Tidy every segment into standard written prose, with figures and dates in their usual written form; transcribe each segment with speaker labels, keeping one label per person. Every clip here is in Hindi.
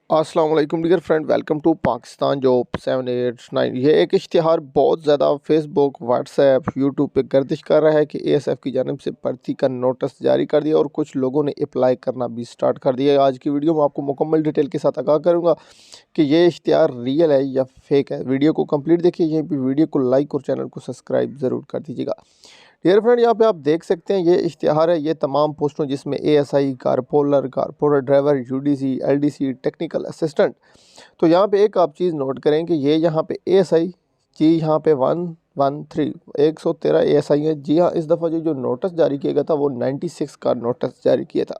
Speaker 1: अस्सलाम वालेकुम dear friend, welcome to Pakistan job 789। ये एक इश्तिहार बहुत ज़्यादा फेसबुक, व्हाट्सएप, यूट्यूब पे गर्दिश कर रहा है कि एएसएफ की जानिब से भर्ती का नोटिस जारी कर दिया और कुछ लोगों ने अप्लाई करना भी स्टार्ट कर दिया। आज की वीडियो में आपको मुकम्मल डिटेल के साथ आगाह करूँगा कि ये इश्तिहार रियल है या फेक है। वीडियो को कंप्लीट देखिए, यहीं पर वीडियो को लाइक और चैनल को सब्सक्राइब ज़रूर कर दीजिएगा। डियर फ्रेंड, यहाँ पे आप देख सकते हैं ये इश्तिहार है, ये तमाम पोस्टों जिसमें ASI, corporal driver, UDC, LDC, technical assistant. तो यहाँ पे एक आप चीज़ नोट करें कि ये यहाँ पे एएसआई जी, यहाँ पे 113 113 एएसआई है। जी हाँ, इस दफ़ा जो नोटिस जारी किया गया था वो 96 का नोटिस जारी किया था।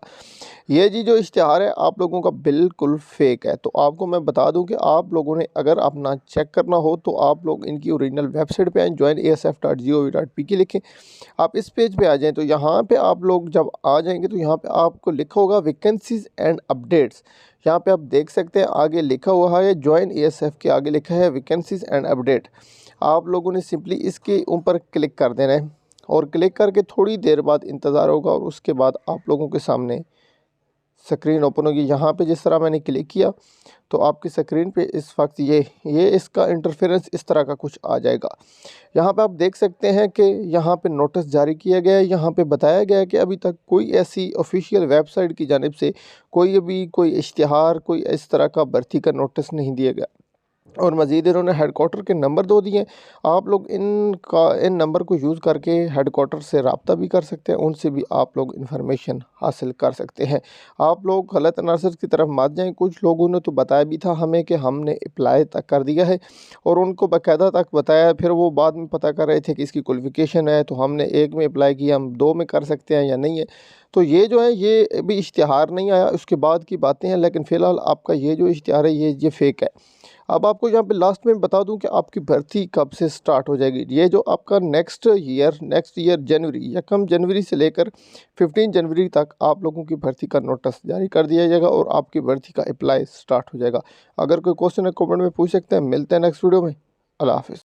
Speaker 1: ये जी जो इश्तिहार है आप लोगों का बिल्कुल फेक है। तो आपको मैं बता दूं कि आप लोगों ने अगर अपना चेक करना हो तो आप लोग इनकी ओरिजिनल वेबसाइट पे आएँ, joinasf.gov.pk लिखें। आप इस पेज पे आ जाएं तो यहाँ पे आप लोग जब आ जाएंगे तो यहाँ पे आपको लिखा होगा वैकेंसीज एंड अपडेट्स। यहाँ पे आप देख सकते हैं आगे लिखा हुआ है ज्वाइन एएसएफ के आगे लिखा है वैकेंसीज एंड अपडेट। आप लोगों ने सिंपली इसके ऊपर क्लिक कर देना है और क्लिक करके थोड़ी देर बाद इंतज़ार होगा और उसके बाद आप लोगों के सामने स्क्रीन ओपन होगी। यहाँ पे जिस तरह मैंने क्लिक किया तो आपकी स्क्रीन पे इस वक्त ये इसका इंटरफेरेंस इस तरह का कुछ आ जाएगा। यहाँ पे आप देख सकते हैं कि यहाँ पे नोटिस जारी किया गया है। यहाँ पे बताया गया है कि अभी तक कोई ऐसी ऑफिशियल वेबसाइट की जानिब से कोई इश्तिहार, कोई इस तरह का भर्ती का नोटिस नहीं दिया गया और मज़ीद इन्होंने हेडकोार्टर के नंबर दो दिए। आप लोग इन नंबर को यूज़ करके हेडकोार्टर से रब्ता भी कर सकते हैं, उनसे भी आप लोग इन्फॉर्मेशन हासिल कर सकते हैं। आप लोग गलत आंसर की तरफ मत जाएं। कुछ लोगों ने तो बताया भी था हमें कि हमने अप्लाई तक कर दिया है और उनको बाकायदा तक बताया, फिर वो बाद में पता कर रहे थे कि इसकी क्वालिफ़िकेशन है तो हमने एक में अप्लाई किया, हम दो में कर सकते हैं या नहीं है। तो ये जो है ये अभी इश्तिहार नहीं आया, उसके बाद की बातें हैं, लेकिन फ़िलहाल आपका ये जो इश्तिहार है ये फ़ेक है। अब आपको यहाँ पे लास्ट में बता दूं कि आपकी भर्ती कब से स्टार्ट हो जाएगी। ये जो आपका नेक्स्ट ईयर जनवरी या कम जनवरी से लेकर 15 जनवरी तक आप लोगों की भर्ती का नोटिस जारी कर दिया जाएगा और आपकी भर्ती का अप्लाई स्टार्ट हो जाएगा। अगर कोई क्वेश्चन है कमेंट में पूछ सकते हैं। मिलते हैं नेक्स्ट वीडियो में। अल्लाह हाफ़िज़।